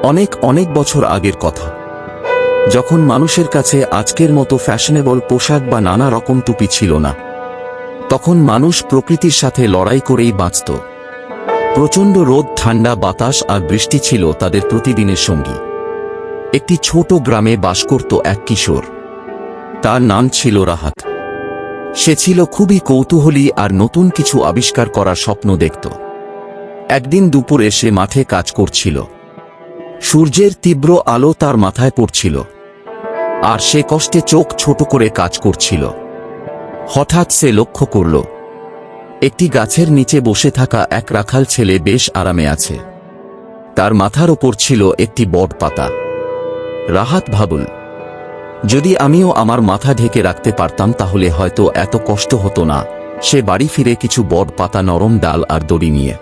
অনেক অনেক বছর আগের কথা, যখন মানুষের কাছে আজকের মতো ফ্যাশনেবল পোশাক বা নানা রকম টুপি ছিল না। তখন মানুষ প্রকৃতির সাথে লড়াই করেই বাঁচত। প্রচণ্ড রোদ, ঠান্ডা বাতাস আর বৃষ্টি ছিল তাদের প্রতিদিনের সঙ্গী। একটি ছোট গ্রামে বাস করত এক কিশোর। তার নাম ছিল রাহাত। সে ছিল খুবই কৌতূহলী আর নতুন কিছু আবিষ্কার করার স্বপ্ন দেখত। একদিন দুপুরে সে মাঠে কাজ করছিল। সূর্যের তীব্র আলো তার মাথায় পড়ছিল, আর সে কষ্টে চোখ ছোট করে কাজ করছিল। হঠাৎ সে লক্ষ্য করল, একটি গাছের নিচে বসে থাকা এক রাখাল ছেলে বেশ আরামে আছে। তার মাথার ওপর ছিল একটি বট পাতা। রাহাত ভাবল, যদি আমিও আমার মাথা ঢেকে রাখতে পারতাম তাহলে হয়তো এত কষ্ট হতো না। সে বাড়ি ফিরে কিছু বট পাতা, নরম ডাল আর দড়ি নিয়ে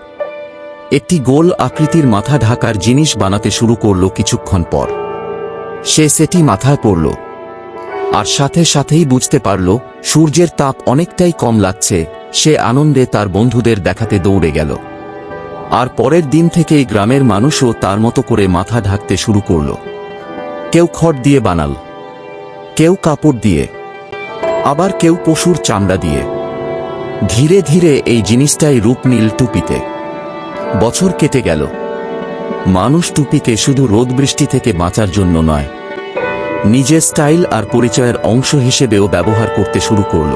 একটি গোল আকৃতির মাথা ঢাকার জিনিস বানাতে শুরু করল। কিছুক্ষণ পর সে সেটি মাথায় পড়ল, আর সাথে সাথেই বুঝতে পারল সূর্যের তাপ অনেকটাই কম লাগছে। সে আনন্দে তার বন্ধুদের দেখাতে দৌড়ে গেল। আর পরের দিন থেকেই গ্রামের মানুষও তার মতো করে মাথা ঢাকতে শুরু করল। কেউ খড় দিয়ে বানাল, কেউ কাপড় দিয়ে, আবার কেউ পশুর চামড়া দিয়ে। ধীরে ধীরে এই জিনিসটাই রূপ নিল টুপিতে। বছর কেটে গেল। মানুষ টুপিকে শুধু রোদ বৃষ্টি থেকে বাঁচার জন্য নয়, নিজের স্টাইল আর পরিচয়ের অংশ হিসেবেও ব্যবহার করতে শুরু করল।